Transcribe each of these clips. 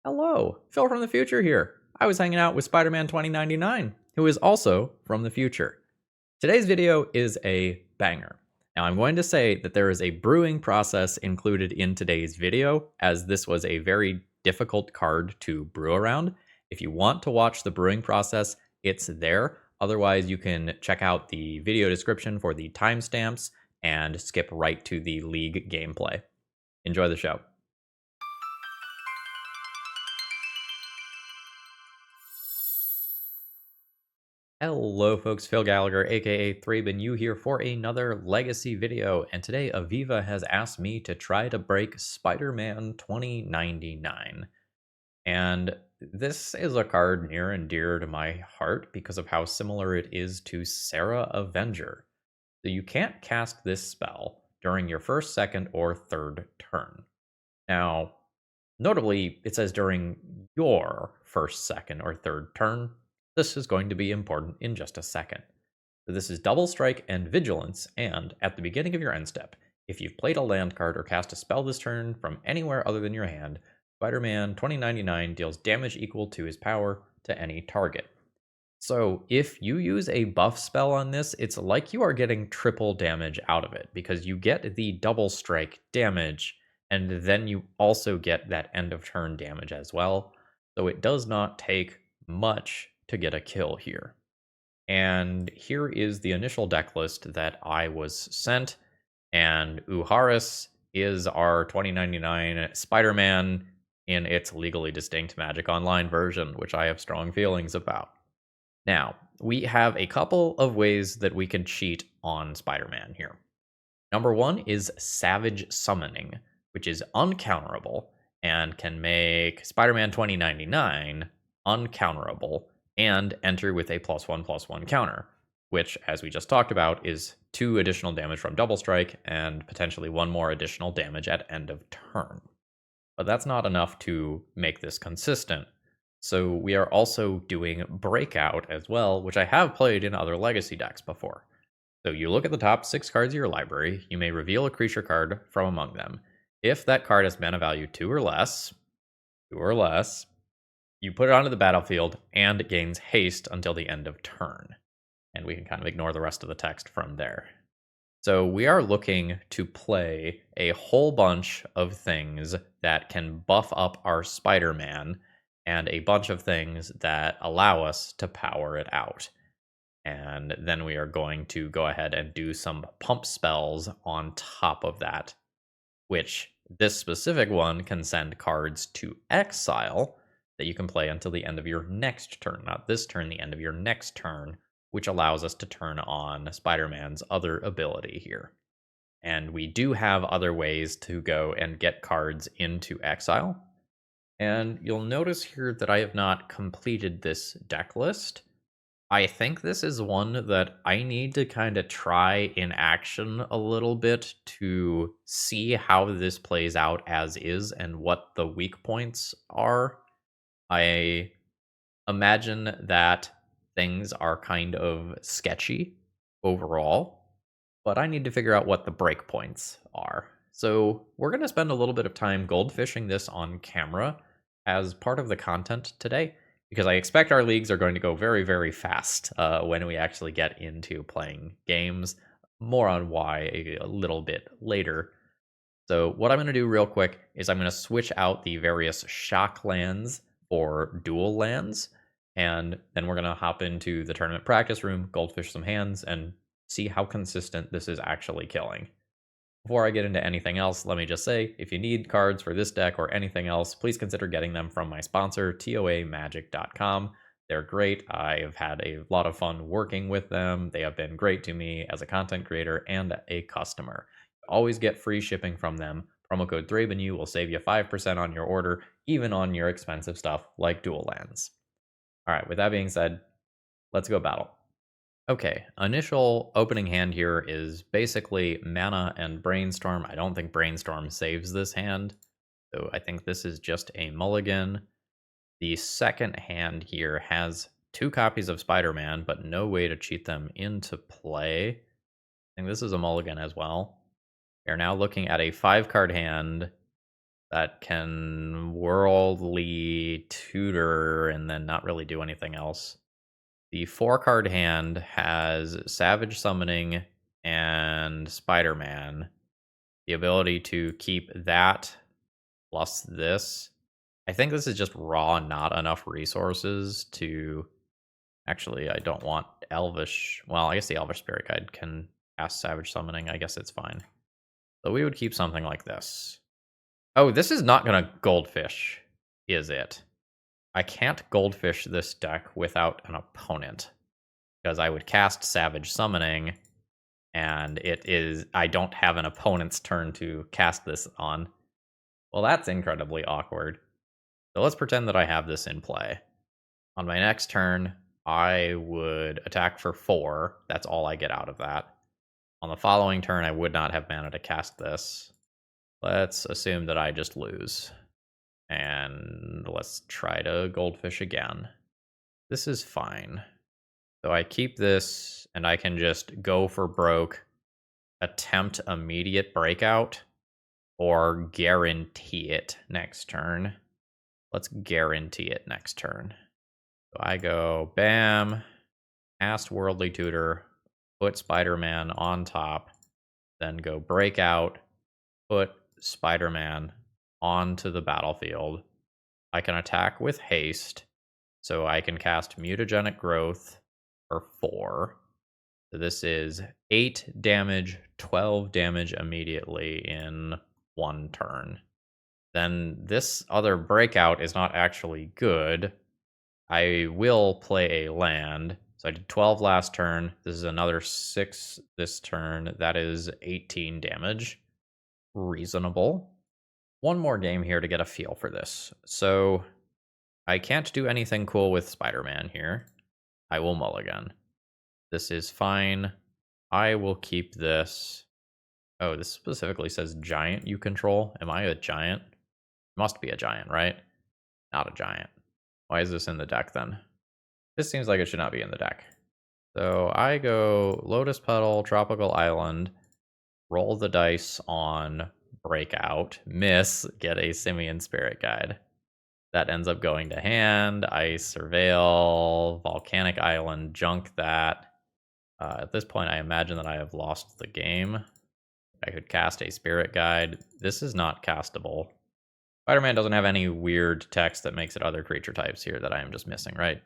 Hello, Phil from the future here. I was hanging out with Spider-Man 2099, who is also from the future. Today's video is a banger. Now I'm going to say that there is a brewing process included in today's video, as this was a very difficult card to brew around. If you want to watch the brewing process, it's there. Otherwise, you can check out the video description for the timestamps and skip right to the league gameplay. Enjoy the show. Hello folks, Phil Gallagher, aka ThrabenU here for another Legacy video, and today Aviva has asked me to try to break Spider-Man 2099. And this is a card near and dear to my heart because of how similar it is to Serra Avenger. So you can't cast this spell during your first, second, or third turn. Now, notably, it says during your first, second, or third turn. This is going to be important in just a second. So this is double strike and vigilance, and at the beginning of your end step, if you've played a land card or cast a spell this turn from anywhere other than your hand, Spider-Man 2099 deals damage equal to his power to any target. So if you use a buff spell on this, it's like you are getting triple damage out of it, because you get the double strike damage, and then you also get that end of turn damage as well. So it does not take much to get a kill here. And here is the initial deck list that I was sent, and Uharis is our 2099 Spider-Man in its legally distinct Magic Online version, which I have strong feelings about. Now, we have a couple of ways that we can cheat on Spider-Man here. Number one is Savage Summoning, which is uncounterable and can make Spider-Man 2099 uncounterable and enter with a +1/+1 counter, which, as we just talked about, is 2 additional damage from double strike and potentially 1 more additional damage at end of turn. But that's not enough to make this consistent. So we are also doing Breakout as well, which I have played in other Legacy decks before. So you look at the top 6 cards of your library, you may reveal a creature card from among them. If that card has mana value 2 or less, you put it onto the battlefield and it gains haste until the end of turn. And we can kind of ignore the rest of the text from there. So we are looking to play a whole bunch of things that can buff up our Spider-Man and a bunch of things that allow us to power it out. And then we are going to go ahead and do some pump spells on top of that, which this specific one can send cards to exile that you can play until the end of your next turn. Not this turn, the end of your next turn, which allows us to turn on Spider-Man's other ability here. And we do have other ways to go and get cards into exile. And you'll notice here that I have not completed this deck list. I think this is one that I need to kind of try in action a little bit to see how this plays out as is and what the weak points are. I imagine that things are kind of sketchy overall, but I need to figure out what the breakpoints are. So we're going to spend a little bit of time goldfishing this on camera as part of the content today, because I expect our leagues are going to go very, very fast when we actually get into playing games. More on why a little bit later. So what I'm going to do real quick is I'm going to switch out the various shock lands for dual lands, and then we're going to hop into the tournament practice room, goldfish some hands, and see how consistent this is actually killing. Before I get into anything else, let me just say, if you need cards for this deck or anything else, please consider getting them from my sponsor, toamagic.com. They're great. I have had a lot of fun working with them. They have been great to me as a content creator and a customer. You always get free shipping from them. Promo code ThrabenU will save you 5% on your order, even on your expensive stuff like dual lands. All right, with that being said, let's go battle. Okay, initial opening hand here is basically mana and brainstorm. I don't think brainstorm saves this hand, so I think this is just a mulligan. The second hand here has 2 copies of Spider-Man, but no way to cheat them into play. I think this is a mulligan as well. We are now looking at a 5-card hand that can worldly tutor and then not really do anything else. The 4-card hand has Savage Summoning and Spider-Man. The ability to keep that plus this. I think this is just raw, not enough resources to... Actually, I don't want Elvish. Well, I guess the Elvish Spirit Guide can cast Savage Summoning. I guess it's fine. So we would keep something like this. Oh, this is not going to Goldfish, is it? I can't Goldfish this deck without an opponent, because I would cast Savage Summoning, and I don't have an opponent's turn to cast this on. Well, that's incredibly awkward. So let's pretend that I have this in play. On my next turn, I would attack for 4. That's all I get out of that. On the following turn, I would not have mana to cast this. Let's assume that I just lose. And let's try to Goldfish again. This is fine. So I keep this, and I can just go for broke, attempt immediate breakout, or guarantee it next turn. Let's guarantee it next turn. So I go bam, cast Worldly Tutor, put Spider-Man on top, then go breakout, put Spider-Man onto the battlefield. I can attack with haste, so I can cast Mutagenic Growth for 4. So this is 8 damage, 12 damage immediately in 1 turn. Then this other breakout is not actually good. I will play a land. So I did 12 last turn. This is another 6 this turn. That is 18 damage. Reasonable. One more game here to get a feel for this. So I can't do anything cool with Spider-Man here. I will mulligan. This is fine. I will keep this. Oh, this specifically says giant you control. Am I a giant? Must be a giant, right? Not a giant. Why is this in the deck then? This seems like it should not be in the deck. So I go Lotus Petal, Tropical Island, roll the dice on Breakout, miss, get a Simian Spirit Guide. That ends up going to hand. I Surveil, Volcanic Island, junk that. At this point, I imagine that I have lost the game. I could cast a Spirit Guide. This is not castable. Spider-Man doesn't have any weird text that makes it other creature types here that I am just missing, right?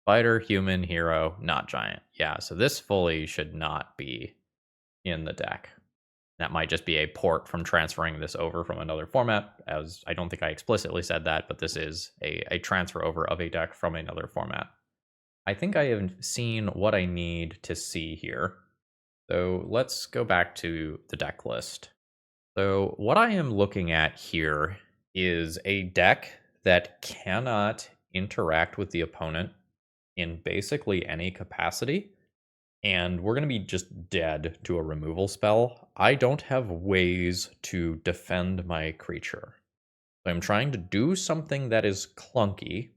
Spider, human, hero, not giant. Yeah, so this fully should not be in the deck. That might just be a port from transferring this over from another format, as I don't think I explicitly said that, but this is a transfer over of a deck from another format. I think I have seen what I need to see here. So let's go back to the deck list. So what I am looking at here is a deck that cannot interact with the opponent in basically any capacity, and we're going to be just dead to a removal spell. I don't have ways to defend my creature. So I'm trying to do something that is clunky.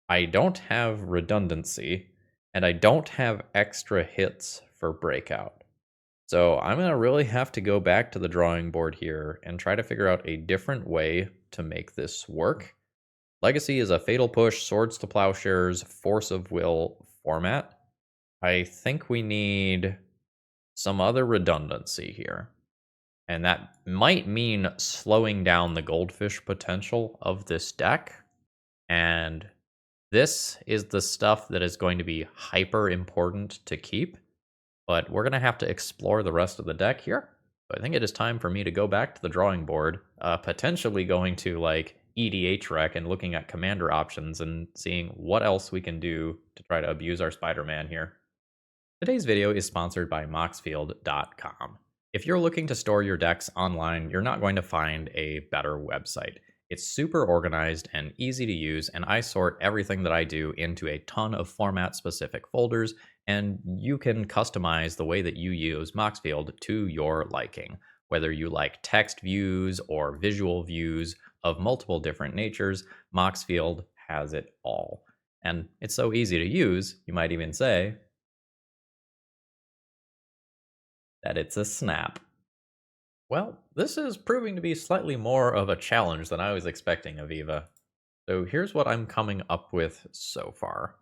I don't have redundancy, and I don't have extra hits for breakout. So I'm going to really have to go back to the drawing board here and try to figure out a different way to make this work. Legacy is a Fatal Push, Swords to Plowshares, Force of Will format. I think we need some other redundancy here. And that might mean slowing down the goldfish potential of this deck. And this is the stuff that is going to be hyper important to keep. But we're going to have to explore the rest of the deck here. So I think it is time for me to go back to the drawing board, potentially going to like EDH rec and looking at commander options and seeing what else we can do to try to abuse our Spider-Man here. Today's video is sponsored by Moxfield.com. If you're looking to store your decks online, you're not going to find a better website. It's super organized and easy to use, and I sort everything that I do into a ton of format-specific folders, and you can customize the way that you use Moxfield to your liking. Whether you like text views or visual views of multiple different natures, Moxfield has it all. And it's so easy to use, you might even say that it's a snap. Well, this is proving to be slightly more of a challenge than I was expecting, Aviva. So here's what I'm coming up with so far.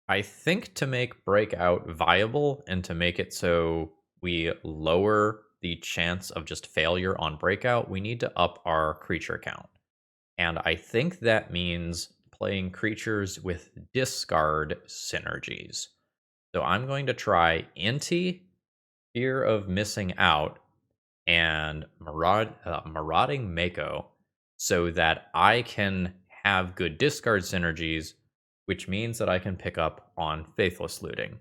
I think to make Breakout viable and to make it so we lower the chance of just failure on Breakout, we need to up our creature count. And I think that means playing creatures with discard synergies. So I'm going to try Inti, Fear of Missing Out, and Marauding Mako so that I can have good discard synergies, which means that I can pick up on Faithless Looting.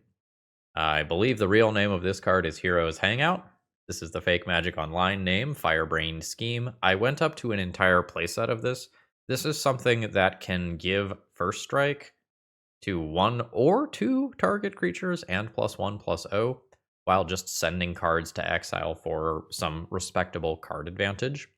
I believe the real name of this card is Heroes Hangout. This is the fake Magic Online name, Firebrain Scheme. I went up to an entire playset of this. This is something that can give First Strike to 1 or 2 target creatures and +1/+0, while just sending cards to exile for some respectable card advantage.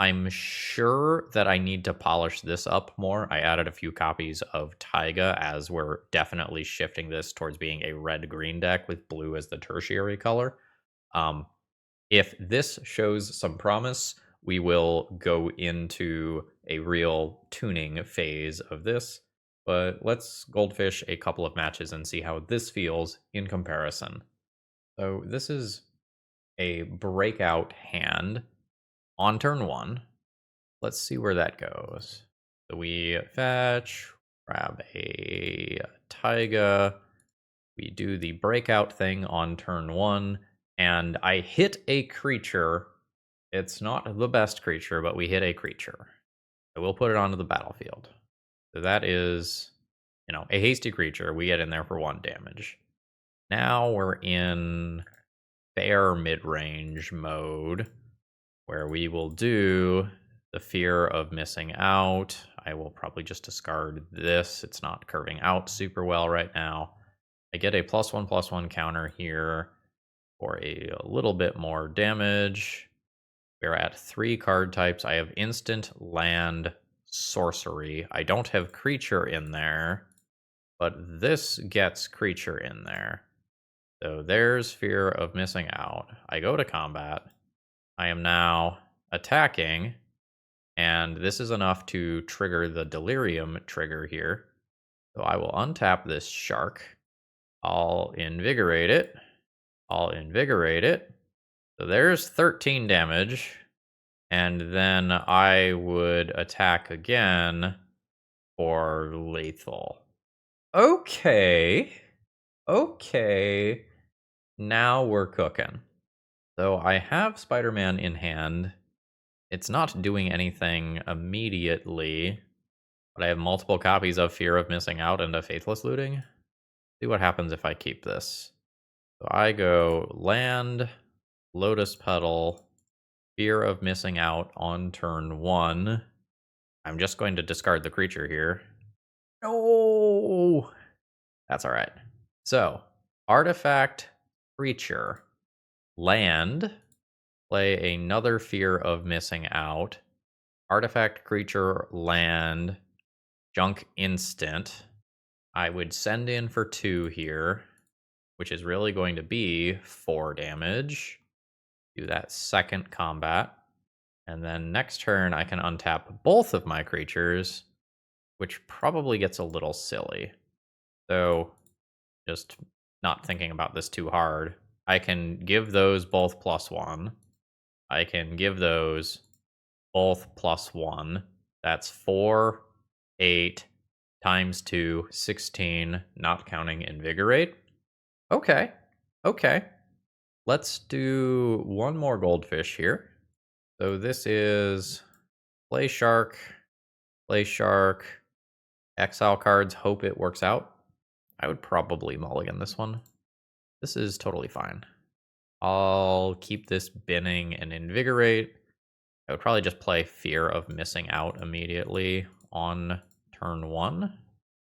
I'm sure that I need to polish this up more. I added a few copies of Taiga as we're definitely shifting this towards being a red-green deck with blue as the tertiary color. Um, if this shows some promise, we will go into a real tuning phase of this. But let's goldfish a couple of matches and see how this feels in comparison. So this is a breakout hand on turn 1. Let's see where that goes. So we fetch, grab a Taiga. We do the breakout thing on turn 1, and I hit a creature. It's not the best creature, but we hit a creature. So we'll put it onto the battlefield. So that is, a hasty creature. We get in there for 1 damage. Now we're in fair mid-range mode, where we will do the Fear of Missing Out. I will probably just discard this. It's not curving out super well right now. I get a +1/+1 counter here for a little bit more damage. We're at 3 card types. I have instant, land, sorcery. I don't have creature in there, but this gets creature in there. So there's Fear of Missing Out. I go to combat. I am now attacking, and this is enough to trigger the Delirium trigger here. So I will untap this shark. I'll invigorate it. So there's 13 damage. And then I would attack again for lethal. Okay. Okay. Now we're cooking. So I have Spider-Man in hand. It's not doing anything immediately, but I have multiple copies of Fear of Missing Out and a Faithless Looting. See what happens if I keep this. So I go land, Lotus Petal, Fear of Missing Out on turn 1. I'm just going to discard the creature here. No! That's alright. So, artifact, creature, land, play another Fear of Missing Out, artifact, creature, land, junk instant. I would send in for 2 here, which is really going to be 4 damage. Do that second combat. And then next turn, I can untap both of my creatures, which probably gets a little silly. So, just not thinking about this too hard. I can give those both +1. I can give those both +1. That's 4, 8, times 2, 16, not counting Invigorate. Okay. Okay. Let's do one more goldfish here. So this is play shark, exile cards, hope it works out. I would probably mulligan this one. This is totally fine. I'll keep this binning and invigorate. I would probably just play Fear of Missing Out immediately on turn 1.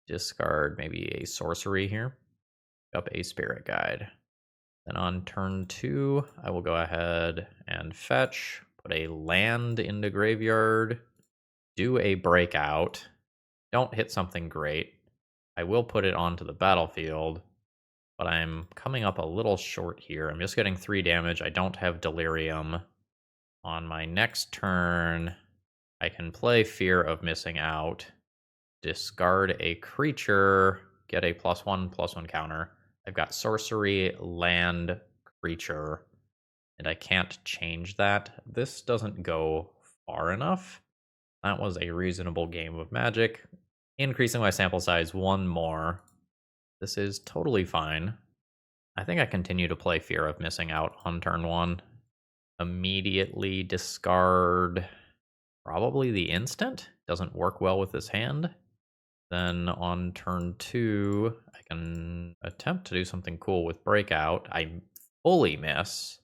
Discard maybe a sorcery here. Pick up a Spirit Guide. Then on turn 2, I will go ahead and fetch, put a land into graveyard, do a breakout. Don't hit something great. I will put it onto the battlefield, but I'm coming up a little short here. I'm just getting 3 damage. I don't have Delirium. On my next turn, I can play Fear of Missing Out, discard a creature, get a +1/+1 counter. I've got sorcery, land, creature, and I can't change that. This doesn't go far enough. That was a reasonable game of Magic. Increasing my sample size one more. This is totally fine. I think I continue to play Fear of Missing Out on turn one. Immediately discard probably the instant. Doesn't work well with this hand. Then on turn two, I can attempt to do something cool with Breakout. I fully miss.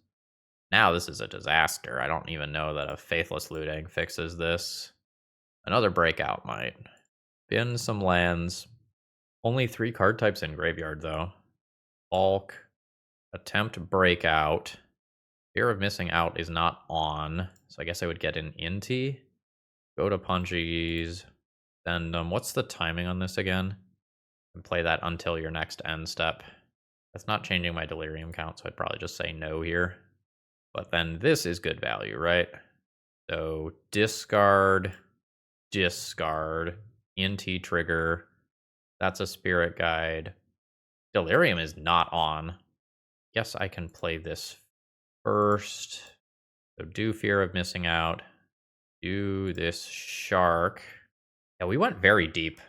Now this is a disaster. I don't even know that a Faithless Looting fixes this. Another Breakout might. Bin some lands. Only 3 card types in graveyard, though. Bulk. Attempt Breakout. Fear of Missing Out is not on, so I guess I would get an Inti. Go to Punchies. Then, what's the timing on this again? And play that until your next end step. That's not changing my Delirium count, so I'd probably just say no here. But then this is good value, right? So discard, Inti trigger. That's a Spirit Guide. Delirium is not on. Guess I can play this first. So do Fear of Missing Out. Do this Shark. Yeah, we went very deep.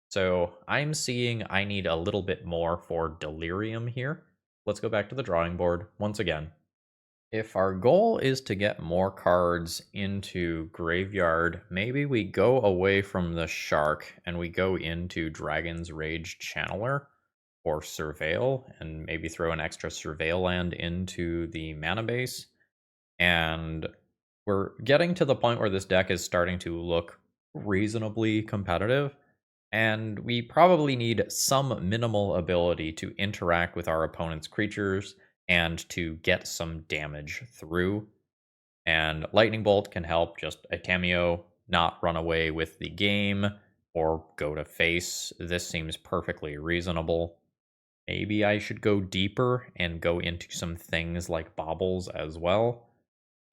So I'm seeing I need a little bit more for Delirium here. Let's go back to the drawing board once again. If our goal is to get more cards into graveyard, maybe we go away from the Shark and we go into Dragon's Rage Channeler or Surveil, and maybe throw an extra Surveil land into the mana base. And we're getting to the point where this deck is starting to look reasonably competitive, and we probably need some minimal ability to interact with our opponent's creatures and to get some damage through. And Lightning Bolt can help just a Tameo not run away with the game or go to face. This seems perfectly reasonable. Maybe I should go deeper and go into some things like Baubles as well.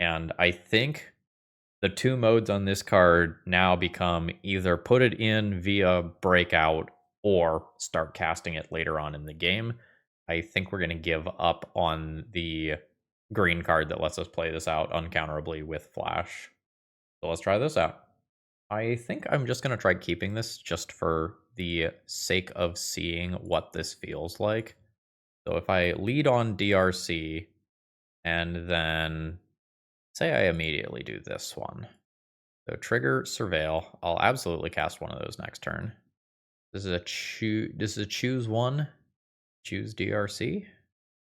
And I think the 2 modes on this card now become either put it in via Breakout or start casting it later on in the game. I think we're going to give up on the green card that lets us play this out uncounterably with Flash. So let's try this out. I think I'm just going to try keeping this just for the sake of seeing what this feels like. So if I lead on DRC and then say I immediately do this one. So trigger Surveil. I'll absolutely cast one of those next turn. This is a choose one. Choose DRC.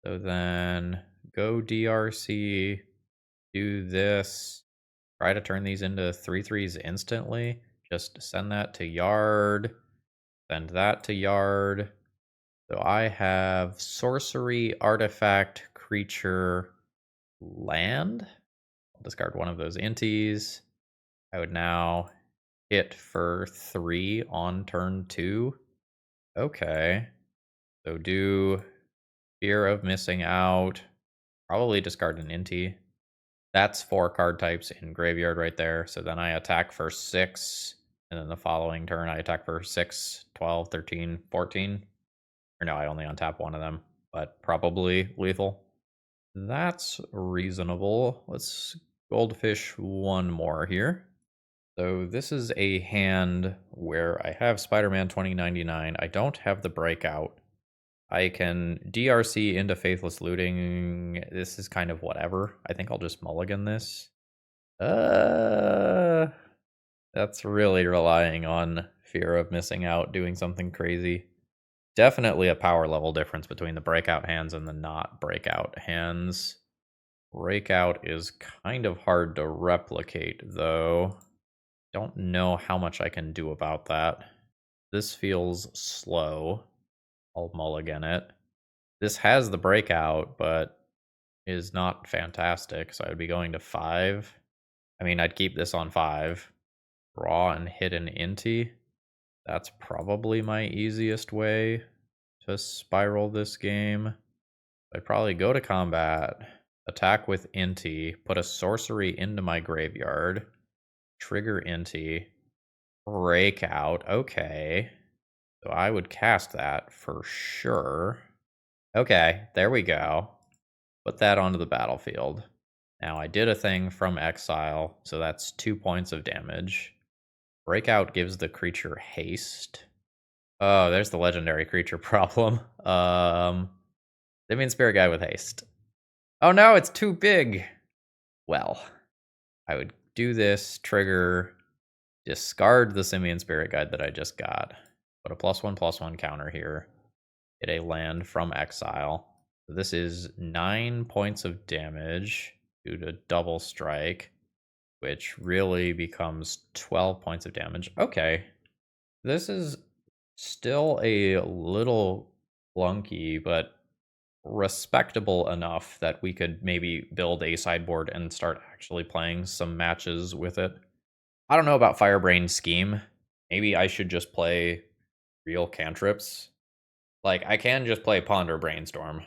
So then go DRC. Do this. Try to turn these into 3/3s instantly. Just send that to yard. Send that to yard. So I have sorcery, artifact, creature, land. I'll discard one of those inties. I would now hit for 3 on turn 2. Okay. So do Fear of Missing Out. Probably discard an intie. That's 4 card types in graveyard right there. So then I attack for 6. And then the following turn I attack for 6, 12, 13, 14. Or no, I only untap one of them. But probably lethal. That's reasonable. Let's goldfish one more here. So this is a hand where I have Spider-Man 2099. I don't have the Breakout. I can DRC into Faithless Looting. This is kind of whatever. I think I'll just mulligan this. That's really relying on Fear of Missing Out, doing something crazy. Definitely a power level difference between the Breakout hands and the not Breakout hands. Breakout is kind of hard to replicate, though. Don't know how much I can do about that. This feels slow. I'll mulligan it. This has the Breakout, but is not fantastic, so I'd be going to 5. I mean, I'd keep this on 5. Draw and hit an Inti. That's probably my easiest way to spiral this game. I'd probably go to combat, attack with Inti, put a sorcery into my graveyard, trigger Inti, Breakout. Okay. So I would cast that for sure. Okay, there we go. Put that onto the battlefield. Now I did a thing from exile, so that's 2 points of damage. Breakout gives the creature haste. Oh, there's the legendary creature problem. Simian Spirit Guy with haste. Oh no, it's too big. Well, I would do this, trigger, discard the Simian Spirit Guide that I just got. Put a +1/+1 counter here. Get a land from exile. So this is 9 points of damage due to double strike, which really becomes 12 points of damage. Okay. This is still a little clunky, but respectable enough that we could maybe build a sideboard and start actually playing some matches with it. I don't know about Firebrain's scheme. Maybe I should just play real cantrips. Like, I can just play Ponder Brainstorm.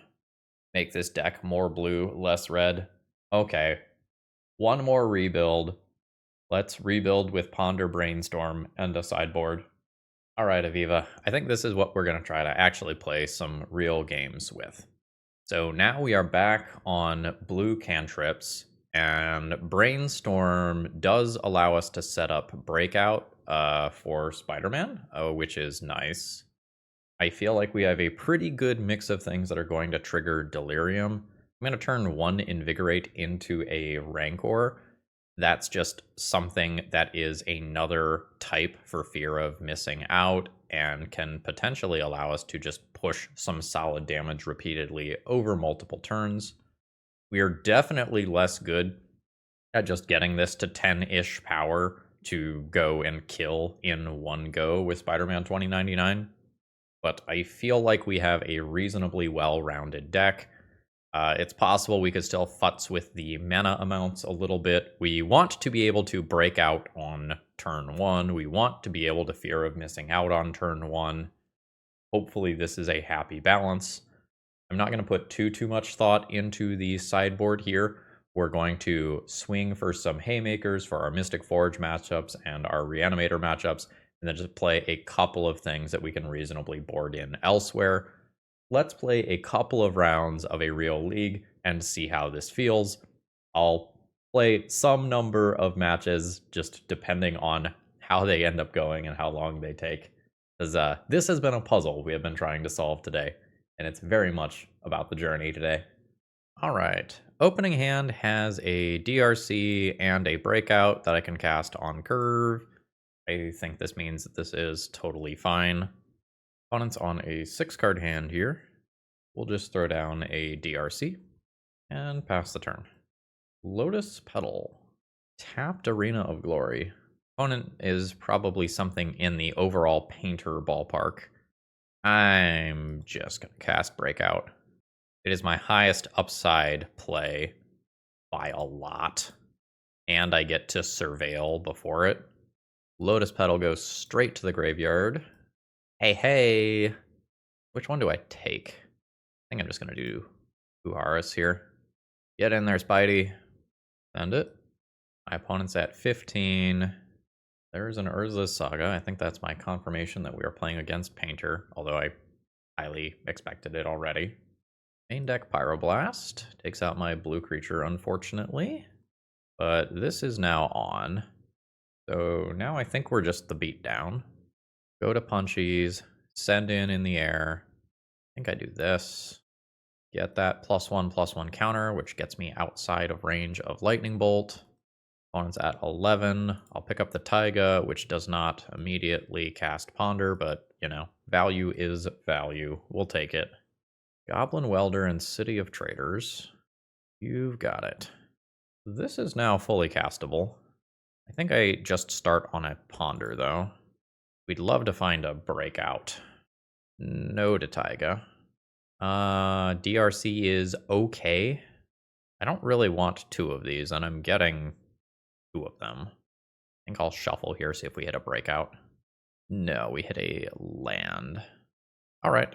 Make this deck more blue, less red. Okay. One more rebuild. Let's rebuild with Ponder Brainstorm and a sideboard. All right, Aviva. I think this is what we're going to try to actually play some real games with. So now we are back on blue cantrips, and Brainstorm does allow us to set up Breakout for Spider-Man, which is nice. I feel like we have a pretty good mix of things that are going to trigger Delirium. I'm going to turn one Invigorate into a Rancor. That's just something that is another type for fear of missing out and can potentially allow us to just push some solid damage repeatedly over multiple turns. We are definitely less good at just getting this to 10-ish power to go and kill in one go with Spider-Man 2099. But I feel like we have a reasonably well-rounded deck. It's possible we could still futz with the mana amounts a little bit. We want to be able to break out on turn 1. We want to be able to fear of missing out on turn 1. Hopefully this is a happy balance. I'm not going to put too much thought into the sideboard here. We're going to swing for some haymakers for our Mystic Forge matchups and our Reanimator matchups, and then just play a couple of things that we can reasonably board in elsewhere. Let's play a couple of rounds of a real league and see how this feels. I'll play some number of matches, just depending on how they end up going and how long they take. Because this has been a puzzle we have been trying to solve today, and it's very much about the journey today. All right. Opening hand has a DRC and a Breakout that I can cast on curve. I think this means that this is totally fine. Opponent's on a 6-card hand here. We'll just throw down a DRC and pass the turn. Lotus Petal. Tapped Arena of Glory. Opponent is probably something in the overall painter ballpark. I'm just going to cast Breakout. It is my highest upside play by a lot, and I get to surveil before it. Lotus Petal goes straight to the graveyard. Hey. Which one do I take? I think I'm just going to do Uharis here. Get in there, Spidey. Send it. My opponent's at 15. There's an Urza's Saga. I think that's my confirmation that we are playing against Painter, although I highly expected it already. Main deck Pyroblast. Takes out my blue creature, unfortunately. But this is now on. So now I think we're just the beatdown. Go to Punchies. Send in the air. I think I do this. Get that +1/+1 counter, which gets me outside of range of Lightning Bolt. Opponent's at 11. I'll pick up the Taiga, which does not immediately cast Ponder, but, you know, value is value. We'll take it. Goblin Welder and City of Traders. You've got it. This is now fully castable. I think I just start on a Ponder, though. We'd love to find a Breakout. No to Taiga. DRC is okay. I don't really want 2 of these, and I'm getting 2 of them. I think I'll shuffle here, see if we hit a Breakout. No, we hit a land. All right.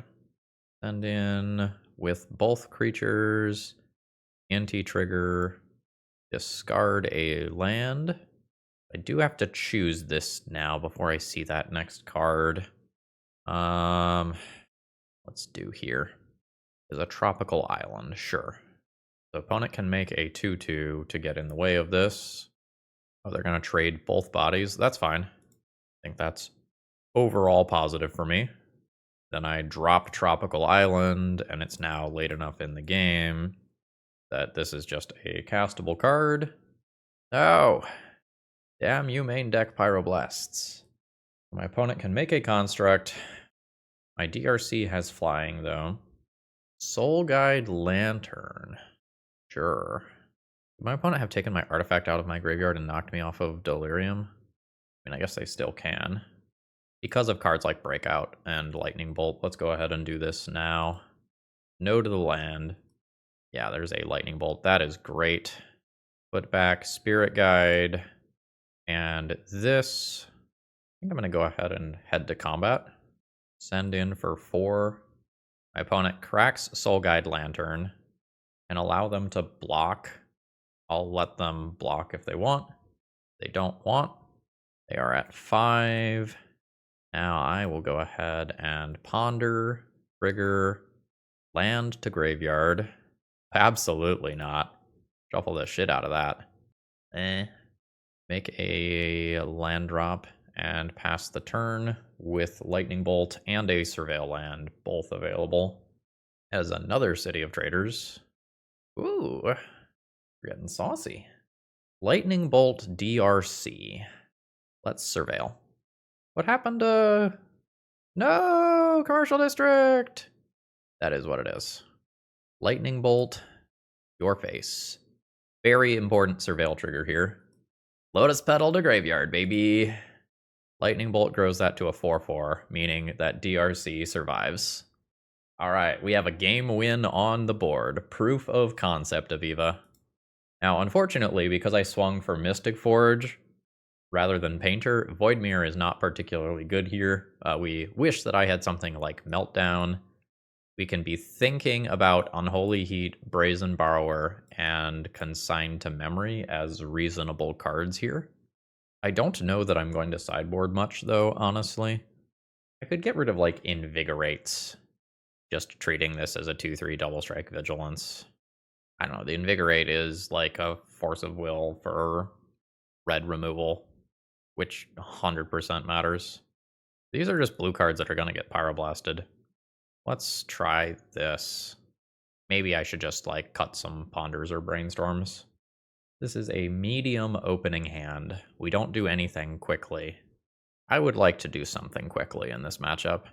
Send in with both creatures. Anti-trigger, discard a land. I do have to choose this now before I see that next card. Let's do here. Is a tropical island, sure. The opponent can make a 2/2 to get in the way of this. Oh, they're going to trade both bodies. That's fine. I think that's overall positive for me. Then I drop Tropical Island, and it's now late enough in the game that this is just a castable card. Oh, damn you main deck Pyroblasts. My opponent can make a construct. My DRC has flying, though. Soul Guide Lantern. Sure. Would my opponent have taken my artifact out of my graveyard and knocked me off of Delirium? I mean, I guess they still can. Because of cards like Breakout and Lightning Bolt, let's go ahead and do this now. No to the land. Yeah, there's a Lightning Bolt. That is great. Put back Spirit Guide. And this, I think I'm going to go ahead and head to combat. Send in for 4. My opponent cracks Soul Guide Lantern and allow them to block. I'll let them block if they want. They don't want. They are at 5. Now I will go ahead and ponder, trigger, land to graveyard. Absolutely not. Shuffle the shit out of that. Make a land drop and pass the turn with Lightning Bolt and a Surveil land, both available. As another City of Traders. Ooh, we're getting saucy. Lightning Bolt DRC. Let's Surveil. What happened to... No! Commercial District! That is what it is. Lightning Bolt, your face. Very important Surveil trigger here. Lotus Petal to graveyard, baby. Lightning Bolt grows that to a 4/4, meaning that DRC survives. Alright, we have a game win on the board. Proof of concept, Aviva. Now, unfortunately, because I swung for Mystic Forge rather than Painter, Void Mirror is not particularly good here. We wish that I had something like Meltdown. We can be thinking about Unholy Heat, Brazen Borrower, and Consign to Memory as reasonable cards here. I don't know that I'm going to sideboard much, though, honestly. I could get rid of, like, Invigorates, just treating this as a 2/3 Double Strike Vigilance. I don't know, the Invigorate is like a force of will for red removal, which 100% matters. These are just blue cards that are going to get Pyroblasted. Let's try this. Maybe I should just, like, cut some Ponders or Brainstorms. This is a medium opening hand. We don't do anything quickly. I would like to do something quickly in this matchup.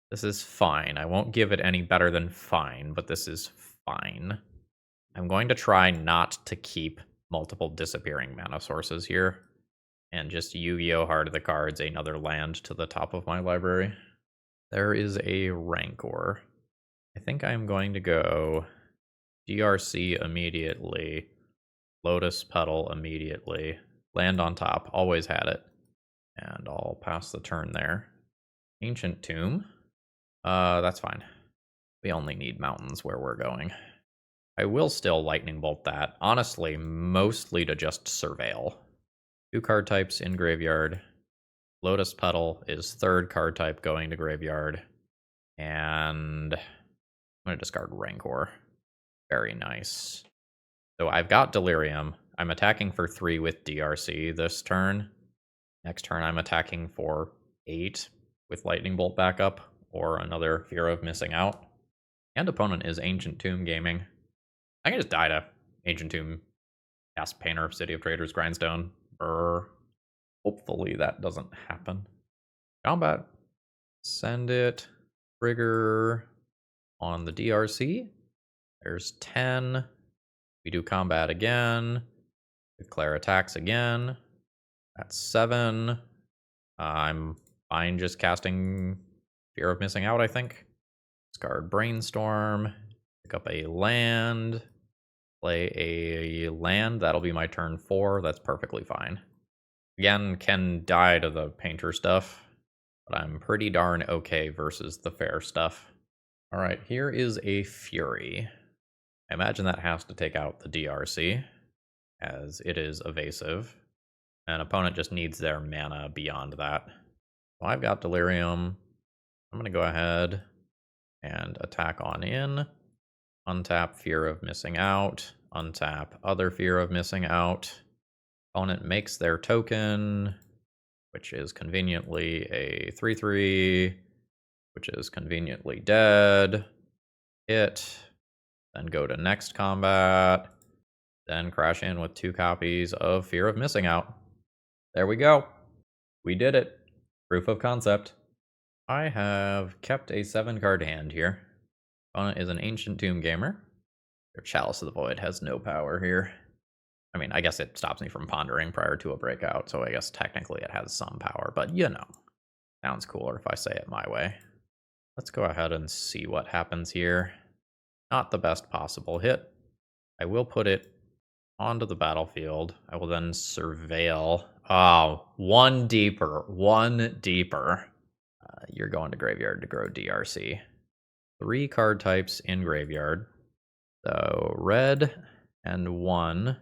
This is fine. I won't give it any better than fine, but this is fine. I'm going to try not to keep multiple disappearing mana sources here, and just Yu-Gi-Oh! Heart of the Cards, another land to the top of my library. There is a Rancor. I think I'm going to go DRC immediately, Lotus Petal immediately, land on top, always had it, and I'll pass the turn there. Ancient Tomb. That's fine. We only need mountains where we're going. I will still Lightning Bolt that, honestly, mostly to just Surveil. 2 card types in graveyard. Lotus Petal is 3rd card type going to graveyard. And I'm going to discard Rancor. Very nice. So I've got Delirium. I'm attacking for 3 with DRC this turn. Next turn I'm attacking for 8 with Lightning Bolt backup, or another Fear of Missing Out. And opponent is Ancient Tomb Gaming. I can just die to Ancient Tomb, cast Painter, City of Traders, Grindstone. Hopefully that doesn't happen. Combat. Send it. Trigger on the DRC. There's 10. We do combat again. Declare attacks again. That's 7. I'm fine just casting Fear of Missing Out, I think. Discard Brainstorm. Pick up a land. Play a land. That'll be my turn 4. That's perfectly fine. Again, can die to the Painter stuff, but I'm pretty darn okay versus the fair stuff. Alright, here is a Fury. I imagine that has to take out the DRC, as it is evasive. An opponent just needs their mana beyond that. Well, I've got Delirium. I'm going to go ahead and attack on in. Untap Fear of Missing Out. Untap other Fear of Missing Out. Opponent makes their token, which is conveniently a 3/3, which is conveniently dead. Hit. Then go to next combat. Then crash in with 2 copies of Fear of Missing Out. There we go. We did it. Proof of concept. I have kept a 7-card hand here. Opponent is an Ancient Tomb gamer. Their Chalice of the Void has no power here. I mean, I guess it stops me from pondering prior to a breakout, so I guess technically it has some power, but you know. Sounds cooler if I say it my way. Let's go ahead and see what happens here. Not the best possible hit. I will put it onto the battlefield. I will then surveil. Oh, one deeper. You're going to graveyard to grow DRC. 3 card types in graveyard. So red and 1.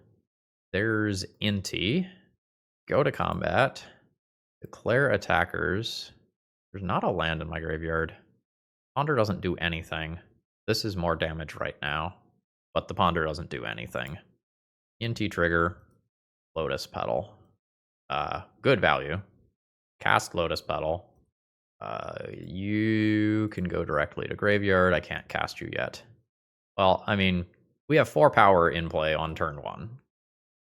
There's Inti. Go to combat. Declare attackers. There's not a land in my graveyard. Ponder doesn't do anything. This is more damage right now, but the Ponder doesn't do anything. Inti trigger. Lotus Petal. Good value. Cast Lotus Petal. You can go directly to graveyard. I can't cast you yet. Well, I mean, we have 4 power in play on turn 1,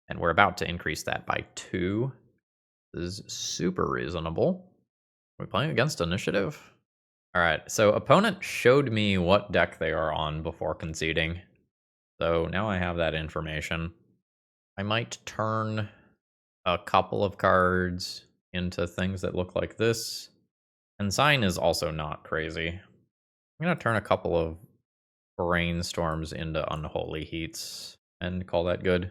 and we're about to increase that by 2. This is super reasonable. Are we playing against initiative? All right, so opponent showed me what deck they are on before conceding. So now I have that information. I might turn a couple of cards into things that look like this. And Sign is also not crazy. I'm going to turn a couple of Brainstorms into Unholy Heats and call that good.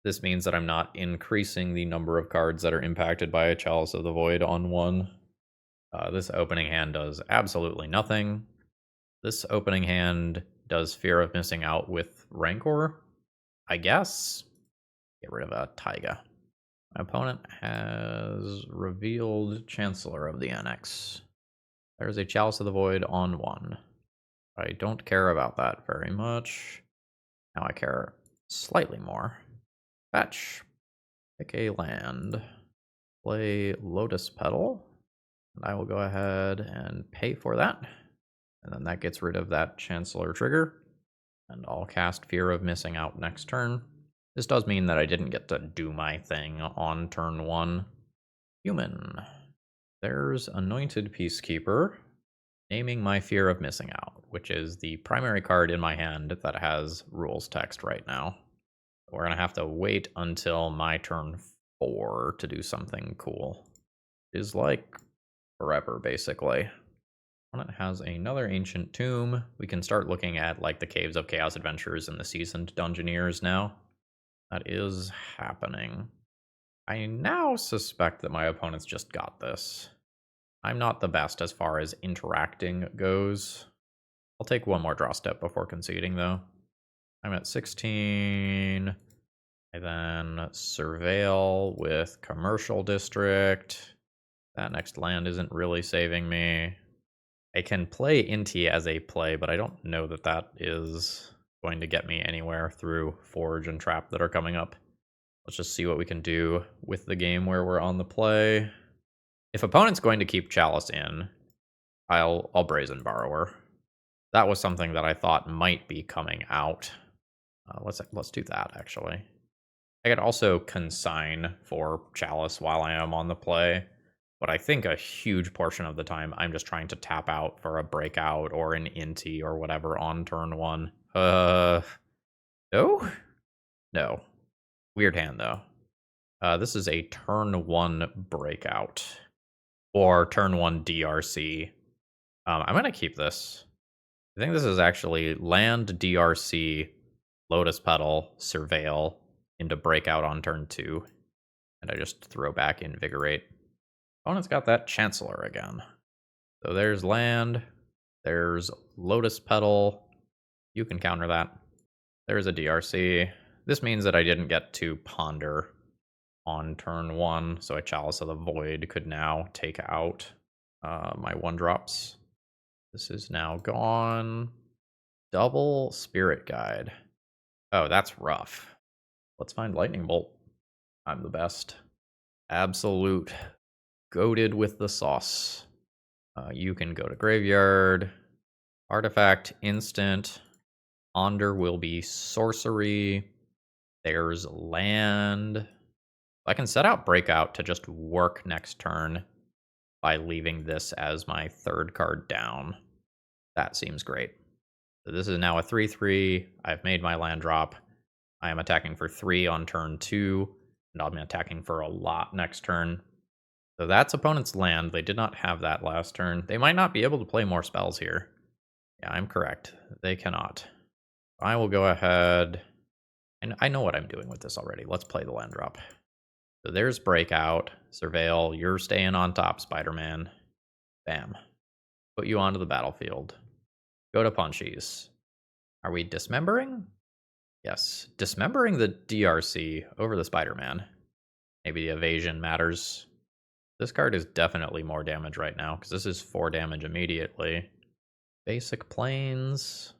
This means that I'm not increasing the number of cards that are impacted by a Chalice of the Void on 1. This opening hand does absolutely nothing. This opening hand does Fear of Missing Out with Rancor, I guess. Get rid of a Taiga. My opponent has revealed Chancellor of the Annex. There's a Chalice of the Void on 1. I don't care about that very much. Now I care slightly more. Fetch. Pick a land. Play Lotus Petal. And I will go ahead and pay for that. And then that gets rid of that Chancellor trigger. And I'll cast Fear of Missing Out next turn. This does mean that I didn't get to do my thing on turn 1. Human. There's Anointed Peacekeeper. Naming my Fear of Missing Out, which is the primary card in my hand that has rules text right now. We're going to have to wait until my turn 4 to do something cool. It's like forever, basically. Opponent has another Ancient Tomb. We can start looking at like the Caves of Chaos Adventures and the Seasoned Dungeoneers now. That is happening. I now suspect that my opponent's just got this. I'm not the best as far as interacting goes. I'll take one more draw step before conceding, though. I'm at 16. I then surveil with Commercial District. That next land isn't really saving me. I can play Inti as a play, but I don't know that that is going to get me anywhere through Forge and Trap that are coming up. Let's just see what we can do with the game where we're on the play. If opponent's going to keep Chalice in, I'll Brazen Borrower. That was something that I thought might be coming out. Let's do that, actually. I could also consign for Chalice while I am on the play, but I think a huge portion of the time I'm just trying to tap out for a Breakout or an Inti or whatever on turn 1. No? No. Weird hand, though. This is a turn 1 Breakout. Or turn 1 DRC. I'm going to keep this. I think this is actually land DRC, Lotus Petal, Surveil, into Breakout on turn 2. And I just throw back Invigorate. Opponent's got that Chancellor again. So there's land. There's Lotus Petal. You can counter that. There's a DRC. This means that I didn't get to ponder on turn 1, so a Chalice of the Void could now take out my 1-drops. This is now gone. Double Spirit Guide. Oh, that's rough. Let's find Lightning Bolt. I'm the best. Absolute. Goated with the sauce. You can go to graveyard. Artifact, instant. Ponder will be sorcery. There's land. I can set out Breakout to just work next turn by leaving this as my 3rd card down. That seems great. So this is now a 3/3. I've made my land drop. I am attacking for 3 on turn 2, and I'm attacking for a lot next turn. So that's opponent's land. They did not have that last turn. They might not be able to play more spells here. Yeah, I'm correct. They cannot. I will go ahead, and I know what I'm doing with this already. Let's play the land drop. So there's Breakout. Surveil, you're staying on top, Spider-Man. Bam. Put you onto the battlefield. Go to Punchies. Are we dismembering? Yes. Dismembering the DRC over the Spider-Man. Maybe the evasion matters. This card is definitely more damage right now, because this is 4 damage immediately. Basic Plains.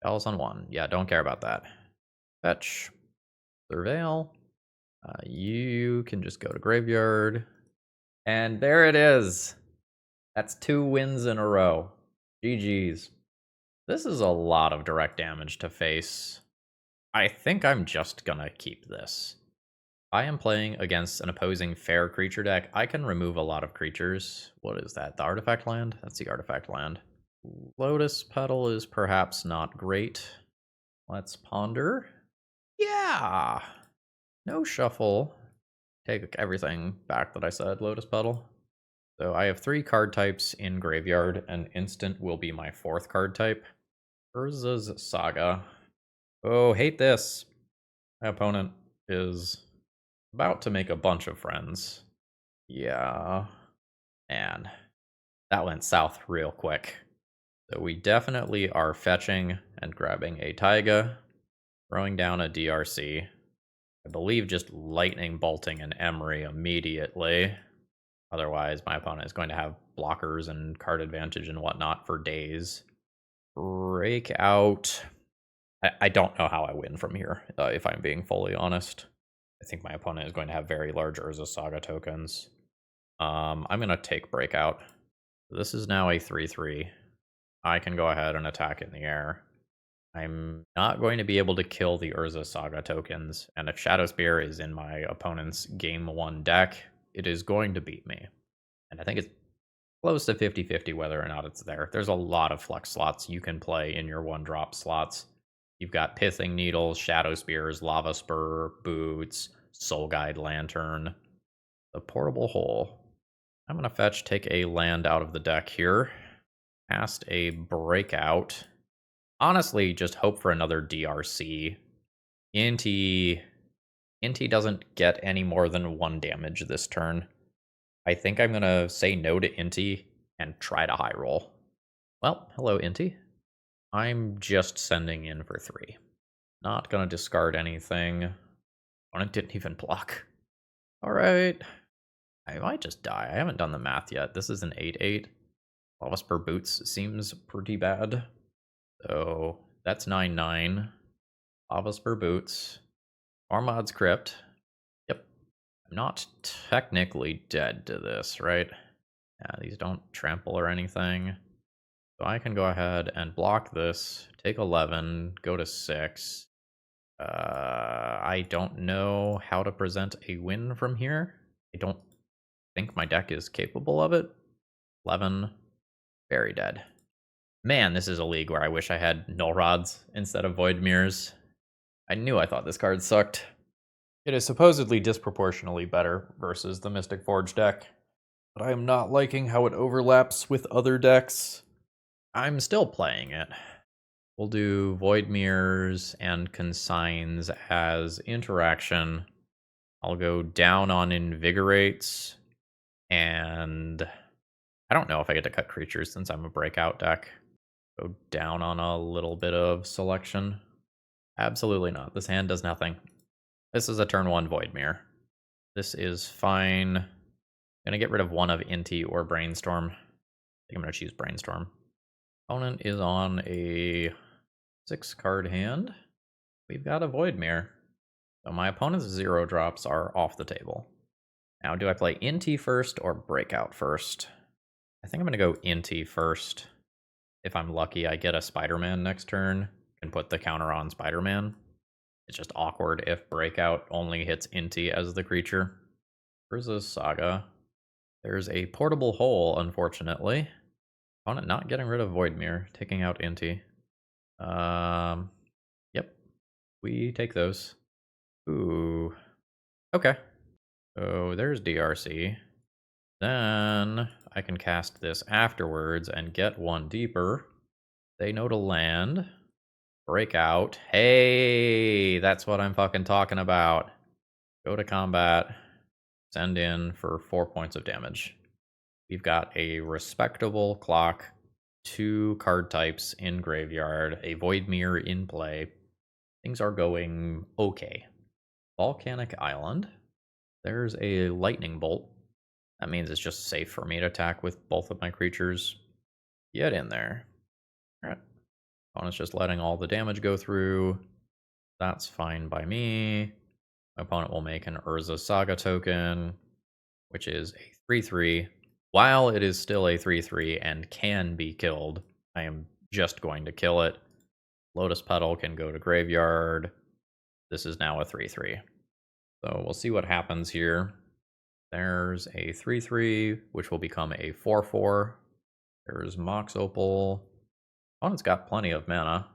Bells on 1. Yeah, don't care about that. Fetch. Surveil. You can just go to graveyard. And there it is. That's 2 wins in a row. GG's. This is a lot of direct damage to face. I think I'm just gonna keep this. I am playing against an opposing fair creature deck. I can remove a lot of creatures. What is that? The artifact land? That's the artifact land. Lotus Petal is perhaps not great. Let's ponder. Yeah! No shuffle. Take everything back that I said, Lotus Petal. So I have 3 card types in graveyard, and instant will be my 4th card type. Urza's Saga. Oh, hate this. My opponent is about to make a bunch of friends. Yeah. Man, that went south real quick. So we definitely are fetching and grabbing a Taiga, throwing down a DRC. I believe just lightning bolting an Emery immediately. Otherwise, my opponent is going to have blockers and card advantage and whatnot for days. Breakout. I don't know how I win from here, if I'm being fully honest. I think my opponent is going to have very large Urza Saga tokens. I'm going to take Breakout. This is now a 3/3. I can go ahead and attack in the air. I'm not going to be able to kill the Urza Saga tokens, and if Shadow Spear is in my opponent's Game 1 deck, it is going to beat me. And I think it's close to 50-50 whether or not it's there. There's a lot of flex slots you can play in your 1-drop slots. You've got Pithing Needles, Shadow Spears, Lava Spur, Boots, Soul Guide Lantern, the Portable Hole. I'm going to fetch, take a land out of the deck here. Cast a Breakout. Honestly, just hope for another DRC. Inti doesn't get any more than 1 damage this turn. I think I'm going to say no to Inti and try to high roll. Well, hello, Inti. I'm just sending in for 3. Not going to discard anything. Opponent didn't even block. Alright. I might just die. I haven't done the math yet. This is an 8/8. Lava Spur Boots seems pretty bad. So that's 9/9. Lava Spur Boots. Armad's Crypt. Yep. I'm not technically dead to this, right? Yeah, these don't trample or anything. So I can go ahead and block this, take 11, go to 6. I don't know how to present a win from here. I don't think my deck is capable of it. 11, very dead. Man, this is a league where I wish I had Null Rods instead of Void Mirrors. I knew I thought this card sucked. It is supposedly disproportionately better versus the Mystic Forge deck, but I am not liking how it overlaps with other decks. I'm still playing it. We'll do Void Mirrors and Consigns as interaction. I'll go down on Invigorates, and I don't know if I get to cut creatures since I'm a Breakout deck. Go down on a little bit of selection. Absolutely not. This hand does nothing. This is a turn 1 Void Mirror. This is fine. Gonna get rid of one of Inti or Brainstorm. I think I'm gonna choose Brainstorm. Opponent is on a 6-card hand. We've got a Void Mirror. So my opponent's 0 drops are off the table. Now, do I play Inti first or Breakout first? I think I'm gonna go Inti first. If I'm lucky, I get a Spider-Man next turn and put the counter on Spider-Man. It's just awkward if Breakout only hits Inti as the creature. Versus Saga. There's a portable hole, unfortunately. Opponent not getting rid of Void Mirror, taking out Inti. Yep. We take those. Ooh. Okay. So there's DRC. Then I can cast this afterwards and get one deeper. They know to land. Breakout. Hey, that's what I'm fucking talking about. Go to combat. Send in for 4 points of damage. We've got a respectable clock, 2 card types in graveyard, a Void Mirror in play. Things are going okay. Volcanic Island. There's a Lightning Bolt. That means it's just safe for me to attack with both of my creatures. Get in there. Alright. Opponent's just letting all the damage go through. That's fine by me. My opponent will make an Urza Saga token, which is a 3/3. While it is still a 3/3 and can be killed, I am just going to kill it. Lotus Petal can go to graveyard. This is now a 3/3. So we'll see what happens here. There's a 3/3, which will become a 4/4. There's Mox Opal. Opponent's got plenty of mana.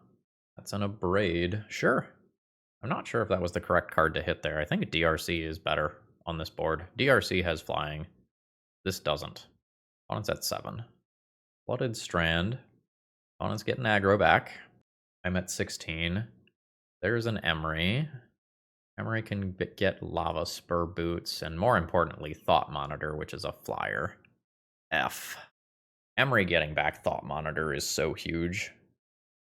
That's an Abrade. Sure. I'm not sure if that was the correct card to hit there. I think DRC is better on this board. DRC has flying. This doesn't. Opponent's at 7. Flooded Strand. Opponent's getting aggro back. I'm at 16. There's an Emery. Emery can get Lava Spur Boots, and more importantly, Thought Monitor, which is a flyer. F. Emery getting back Thought Monitor is so huge.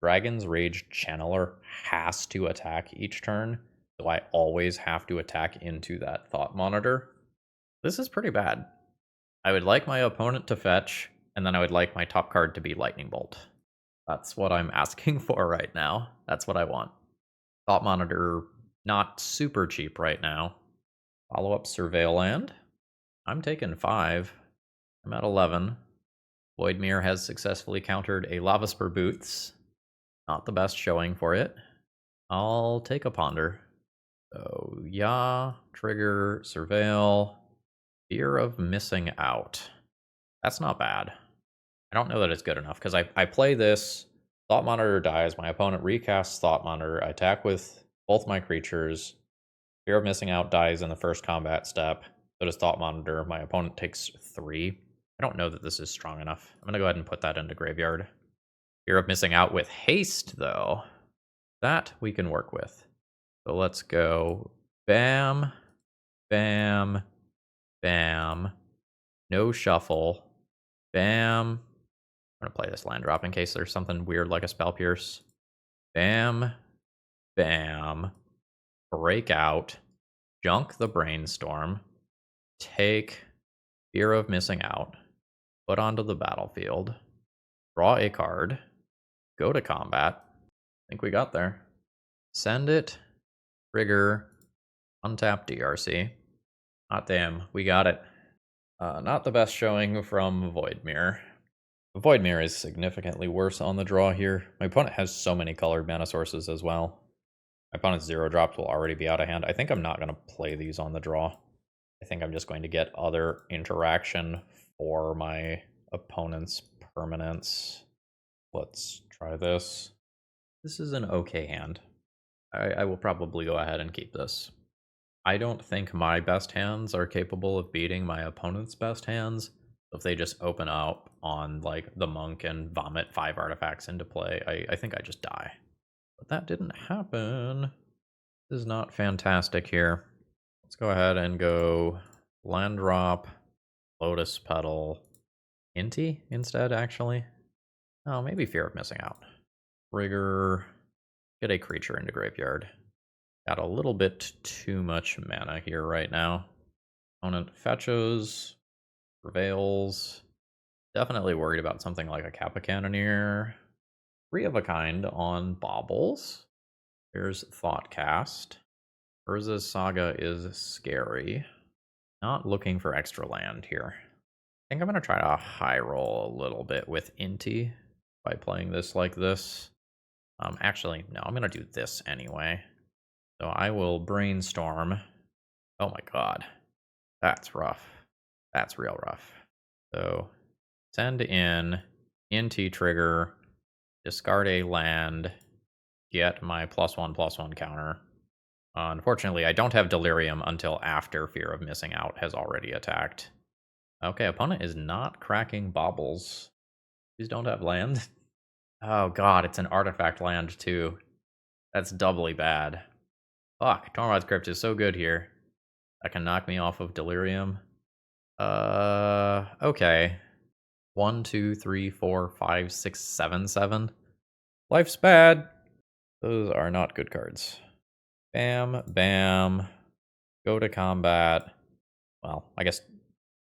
Dragon's Rage Channeler has to attack each turn, so I always have to attack into that Thought Monitor. This is pretty bad. I would like my opponent to fetch, and then I would like my top card to be Lightning Bolt. That's what I'm asking for right now. That's what I want. Thought Monitor, not super cheap right now. Follow-up Surveil Land. I'm taking 5. I'm at 11. Void Mirror has successfully countered a Lava Spur Boots. Not the best showing for it. I'll take a Ponder. So, yeah, trigger, Surveil. Fear of missing out. That's not bad. I don't know that it's good enough, because I play this, Thought Monitor dies, my opponent recasts Thought Monitor, I attack with both my creatures, Fear of missing out dies in the first combat step, so does Thought Monitor, my opponent takes 3. I don't know that this is strong enough. I'm going to go ahead and put that into graveyard. Fear of missing out with haste, though. That we can work with. So let's go bam, bam, bam, no shuffle, bam. I'm going to play this land drop in case there's something weird like a Spell Pierce. Bam, bam, Breakout, junk the Brainstorm, take Fear of missing out, put onto the battlefield, draw a card, go to combat. I think we got there. Send it, trigger, untap DRC. Hot damn, we got it. Not the best showing from Void Mirror. The Void Mirror is significantly worse on the draw here. My opponent has so many colored mana sources as well. My opponent's 0 drops will already be out of hand. I think I'm not going to play these on the draw. I think I'm just going to get other interaction for my opponent's permanents. Let's try this. This is an okay hand. I will probably go ahead and keep this. I don't think my best hands are capable of beating my opponent's best hands. If they just open up on like the monk and vomit 5 artifacts into play, I think I just die. But that didn't happen. This is not fantastic here. Let's go ahead and go land drop, Lotus Petal, Inti instead, actually. Oh, maybe Fear of missing out. Trigger, Get a creature into graveyard. Got a little bit too much mana here right now. Opponent fetches, prevails. Definitely worried about something like a Kappa Cannoneer. 3 of a kind on baubles. Here's Thoughtcast. Urza's Saga is scary. Not looking for extra land here. I think I'm going to try to high roll a little bit with Inti by playing this like this. Actually, no, I'm going to do this anyway. So I will brainstorm. Oh my god. That's rough. That's real rough. So send in Inti trigger, discard a land, get my +1/+1 counter. Unfortunately, I don't have Delirium until after Fear of Missing Out has already attacked. Okay, opponent is not cracking baubles. Please don't have land. Oh god, it's an artifact land too. That's doubly bad. Fuck, Tormod's Crypt is so good here. That can knock me off of Delirium. Okay. 1, 2, 3, 4, 5, 6, 7, 7. Life's bad. Those are not good cards. Bam, bam. Go to combat. Well, I guess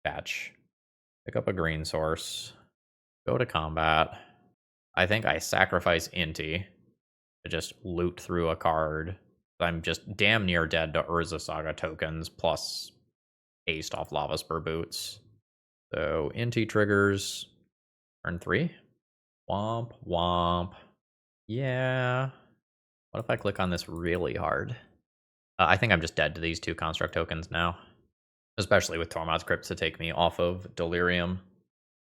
fetch. Pick up a green source. Go to combat. I think I sacrifice Inti to just loot through a card. I'm just damn near dead to Urza Saga tokens plus haste off Lava Spur Boots. So Inti triggers turn 3. Womp, womp. Yeah. What if I click on this really hard? I think I'm just dead to these 2 construct tokens now. Especially with Tormod's Crypt to take me off of Delirium.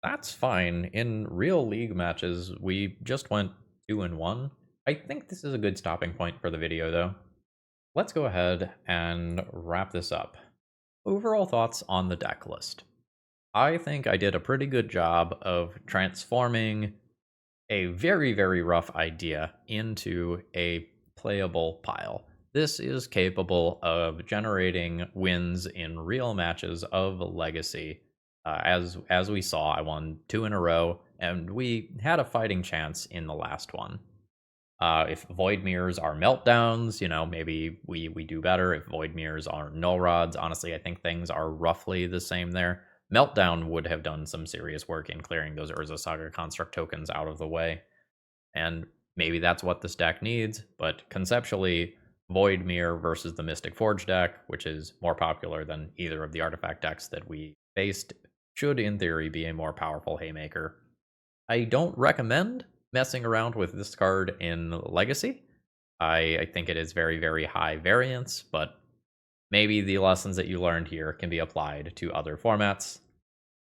That's fine. In real league matches, we just went 2-1. I think this is a good stopping point for the video, though. Let's go ahead and wrap this up. Overall thoughts on the deck list. I think I did a pretty good job of transforming a very, very rough idea into a playable pile. This is capable of generating wins in real matches of Legacy. As we saw, I won 2 in a row, and we had a fighting chance in the last one. If Void Mirrors are meltdowns, you know, maybe we do better. If Void Mirrors are null rods, honestly, I think things are roughly the same there. Meltdown would have done some serious work in clearing those Urza Saga construct tokens out of the way. And maybe that's what this deck needs, but conceptually, Void Mirror versus the Mystic Forge deck, which is more popular than either of the artifact decks that we faced, should in theory be a more powerful haymaker. I don't recommend messing around with this card in Legacy. I think it is very, very high variance, but maybe the lessons that you learned here can be applied to other formats.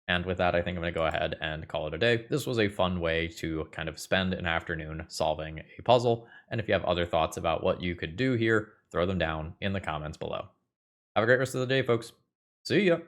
And with that, I think I'm going to go ahead and call it a day. This was a fun way to kind of spend an afternoon solving a puzzle. And if you have other thoughts about what you could do here, throw them down in the comments below. Have a great rest of the day, folks. See ya!